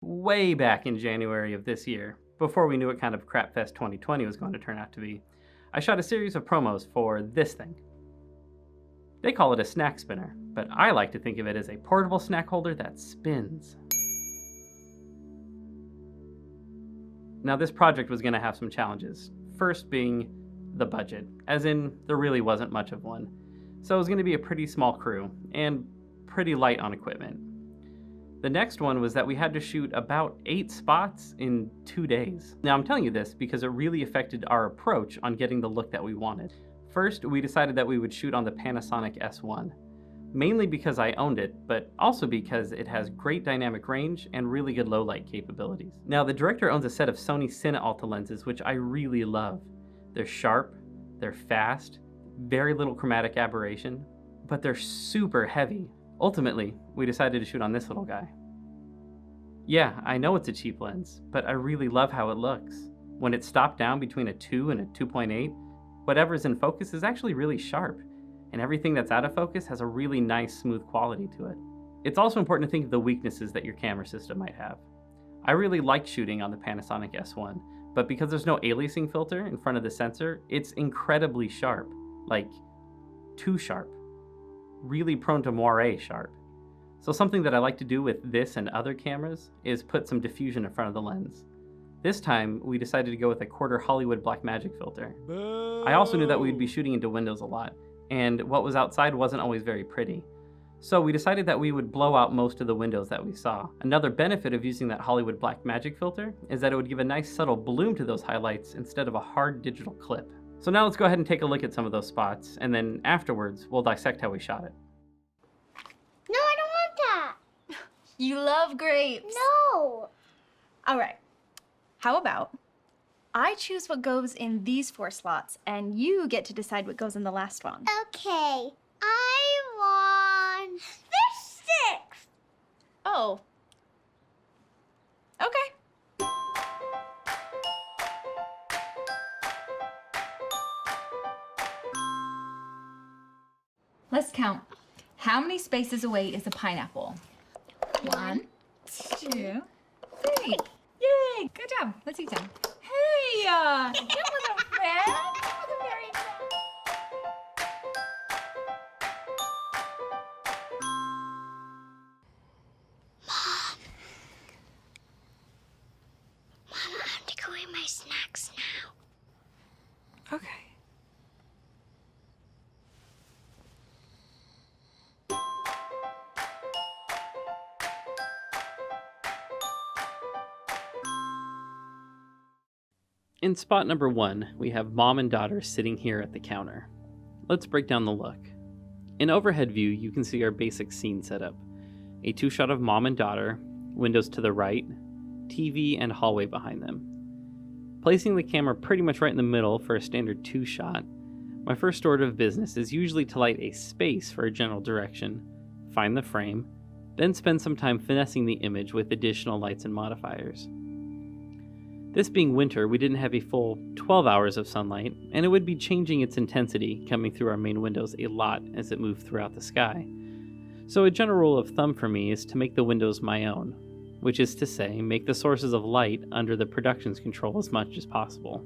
way back in January of this year, before we knew what kind of crapfest 2020 was going to turn out to be. I shot a series of promos for this thing. They call it a snack spinner, but I like to think of it as a portable snack holder that spins. Now this project was going to have some challenges, first being the budget, as in there really wasn't much of one. So it was going to be a pretty small crew, and pretty light on equipment. The next one was that we had to shoot about 8 spots in 2 days. Now I'm telling you this because it really affected our approach on getting the look that we wanted. First, we decided that we would shoot on the Panasonic S1, mainly because I owned it, but also because it has great dynamic range and really good low light capabilities. Now the director owns a set of Sony Cine lenses, which I really love. They're sharp, they're fast, very little chromatic aberration, but they're super heavy. Ultimately, we decided to shoot on this little guy. Yeah, I know it's a cheap lens, but I really love how it looks. When it's stopped down between a 2 and a 2.8, whatever's in focus is actually really sharp, and everything that's out of focus has a really nice, smooth quality to it. It's also important to think of the weaknesses that your camera system might have. I really like shooting on the Panasonic S1, but because there's no aliasing filter in front of the sensor, it's incredibly sharp, like too sharp. Really prone to moire sharp. So something that I like to do with this and other cameras is put some diffusion in front of the lens. This time, we decided to go with a 1/4 Hollywood Blackmagic filter. I also knew that we'd be shooting into windows a lot, and what was outside wasn't always very pretty. So we decided that we would blow out most of the windows that we saw. Another benefit of using that Hollywood Blackmagic filter is that it would give a nice subtle bloom to those highlights instead of a hard digital clip. So now let's go ahead and take a look at some of those spots, and then afterwards, we'll dissect how we shot it. No, I don't want that. You love grapes. No. All right. How about I choose what goes in these 4 slots, and you get to decide what goes in the last one. Okay. I want this 6. Oh. Okay. Let's count. How many spaces away is a pineapple? 1, 2, 3. Yay! Good job. Let's eat some. Hey! That wasn't bad. That wasn't very bad. Mom, I have to go eat my snacks now. Okay. In spot number 1, we have mom and daughter sitting here at the counter. Let's break down the look. In overhead view, you can see our basic scene setup. A 2-shot of mom and daughter, windows to the right, TV and hallway behind them. Placing the camera pretty much right in the middle for a standard 2-shot, my first order of business is usually to light a space for a general direction, find the frame, then spend some time finessing the image with additional lights and modifiers. This being winter, we didn't have a full 12 hours of sunlight, and it would be changing its intensity coming through our main windows a lot as it moved throughout the sky. So a general rule of thumb for me is to make the windows my own, which is to say, make the sources of light under the production's control as much as possible.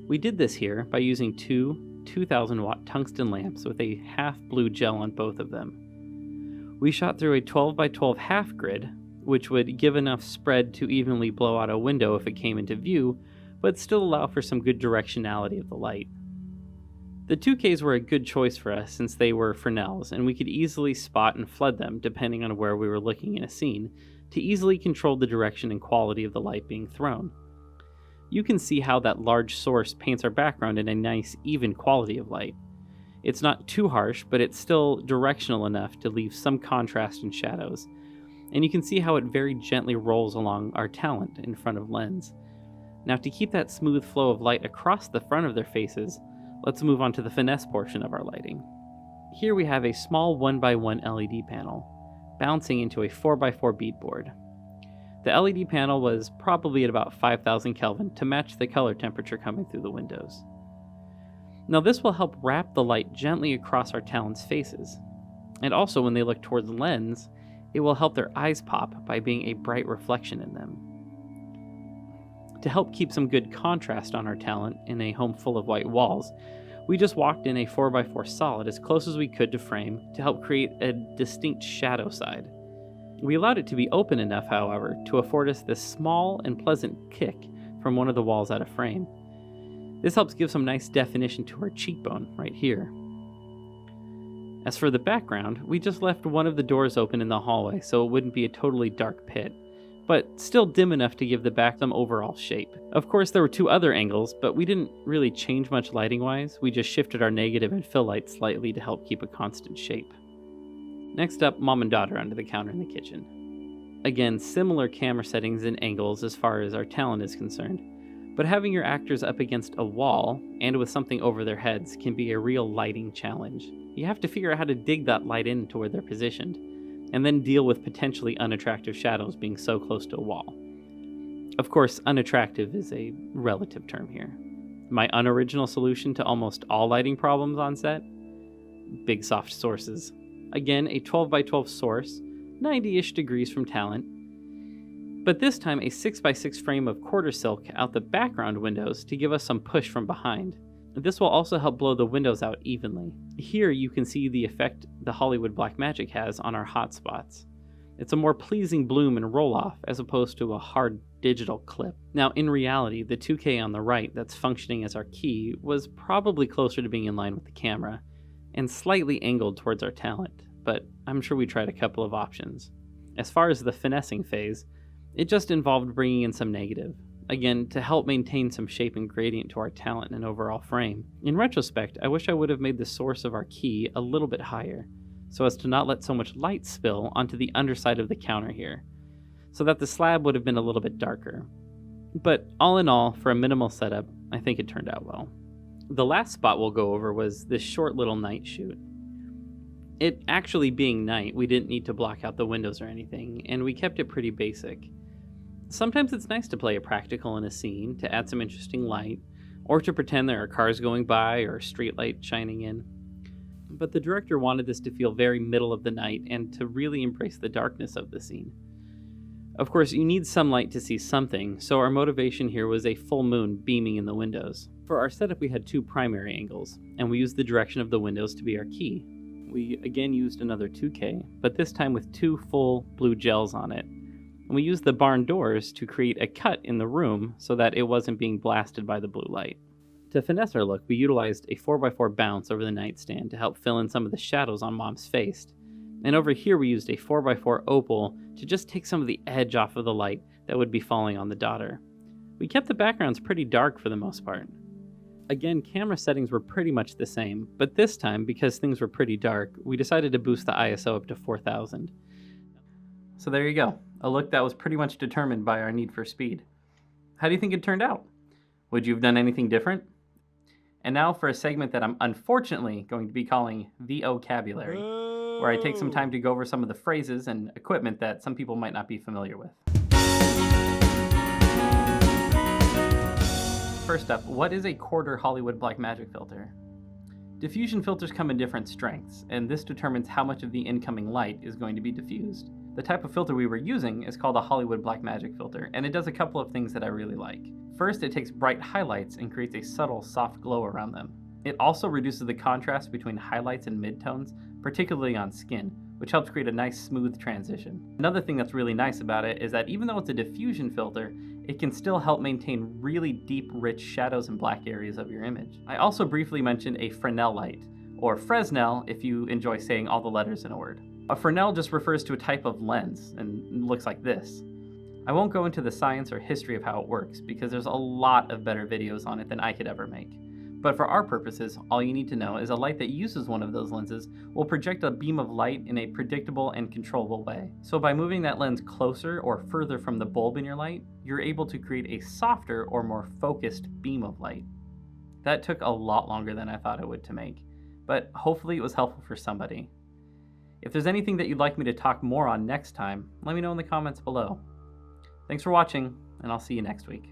We did this here by using 2 2,000-watt tungsten lamps with a half blue gel on both of them. We shot through a 12 by 12 half grid, which would give enough spread to evenly blow out a window if it came into view, but still allow for some good directionality of the light. The 2Ks were a good choice for us since they were Fresnels, and we could easily spot and flood them depending on where we were looking in a scene, to easily control the direction and quality of the light being thrown. You can see how that large source paints our background in a nice, even quality of light. It's not too harsh, but it's still directional enough to leave some contrast and shadows. And you can see how it very gently rolls along our talent in front of lens. Now to keep that smooth flow of light across the front of their faces, let's move on to the finesse portion of our lighting. Here we have a small 1x1 LED panel, bouncing into a 4x4 beadboard. The LED panel was probably at about 5,000 Kelvin to match the color temperature coming through the windows. Now this will help wrap the light gently across our talent's faces, and also when they look towards the lens, it will help their eyes pop by being a bright reflection in them. To help keep some good contrast on our talent in a home full of white walls, we just walked in a 4x4 solid as close as we could to frame to help create a distinct shadow side. We allowed it to be open enough, however, to afford us this small and pleasant kick from one of the walls out of frame. This helps give some nice definition to our cheekbone right here. As for the background, we just left one of the doors open in the hallway so it wouldn't be a totally dark pit, but still dim enough to give the back some overall shape. Of course, there were 2 other angles, but we didn't really change much lighting-wise. We just shifted our negative and fill light slightly to help keep a constant shape. Next up, mom and daughter under the counter in the kitchen. Again, similar camera settings and angles as far as our talent is concerned, but having your actors up against a wall and with something over their heads can be a real lighting challenge. You have to figure out how to dig that light in to where they're positioned, and then deal with potentially unattractive shadows being so close to a wall. Of course, unattractive is a relative term here. My unoriginal solution to almost all lighting problems on set? Big soft sources. Again, a 12x12 source, 90-ish degrees from talent, but this time a 6x6 frame of quarter silk out the background windows to give us some push from behind. This will also help blow the windows out evenly. Here you can see the effect the Hollywood Blackmagic has on our hot spots. It's a more pleasing bloom and roll-off as opposed to a hard digital clip. Now in reality, the 2K on the right that's functioning as our key was probably closer to being in line with the camera, and slightly angled towards our talent, but I'm sure we tried a couple of options. As far as the finessing phase, it just involved bringing in some negative, again to help maintain some shape and gradient to our talent and overall frame. In retrospect, I wish I would have made the source of our key a little bit higher, so as to not let so much light spill onto the underside of the counter here, so that the slab would have been a little bit darker. But all in all, for a minimal setup, I think it turned out well. The last spot we'll go over was this short little night shoot. It actually being night, we didn't need to block out the windows or anything, and we kept it pretty basic. Sometimes it's nice to play a practical in a scene to add some interesting light, or to pretend there are cars going by or a street light shining in. But the director wanted this to feel very middle of the night and to really embrace the darkness of the scene. Of course, you need some light to see something, so our motivation here was a full moon beaming in the windows. For our setup, we had 2 primary angles, and we used the direction of the windows to be our key. We again used another 2K, but this time with 2 full blue gels on it. And we used the barn doors to create a cut in the room so that it wasn't being blasted by the blue light. To finesse our look, we utilized a 4x4 bounce over the nightstand to help fill in some of the shadows on Mom's face. And over here we used a 4x4 opal to just take some of the edge off of the light that would be falling on the daughter. We kept the backgrounds pretty dark for the most part. Again, camera settings were pretty much the same, but this time, because things were pretty dark, we decided to boost the ISO up to 4000. So there you go, a look that was pretty much determined by our need for speed. How do you think it turned out? Would you have done anything different? And now for a segment that I'm unfortunately going to be calling the vocabulary, where I take some time to go over some of the phrases and equipment that some people might not be familiar with. First up, what is a quarter Hollywood Blackmagic filter? Diffusion filters come in different strengths, and this determines how much of the incoming light is going to be diffused. The type of filter we were using is called a Hollywood Blackmagic filter, and it does a couple of things that I really like. First, it takes bright highlights and creates a subtle, soft glow around them. It also reduces the contrast between highlights and midtones, particularly on skin, which helps create a nice, smooth transition. Another thing that's really nice about it is that even though it's a diffusion filter, it can still help maintain really deep, rich shadows and black areas of your image. I also briefly mentioned a Fresnel light, or Fresnel if you enjoy saying all the letters in a word. A Fresnel just refers to a type of lens, and looks like this. I won't go into the science or history of how it works, because there's a lot of better videos on it than I could ever make. But for our purposes, all you need to know is a light that uses one of those lenses will project a beam of light in a predictable and controllable way. So by moving that lens closer or further from the bulb in your light, you're able to create a softer or more focused beam of light. That took a lot longer than I thought it would to make, but hopefully it was helpful for somebody. If there's anything that you'd like me to talk more on next time, let me know in the comments below. Thanks for watching, and I'll see you next week.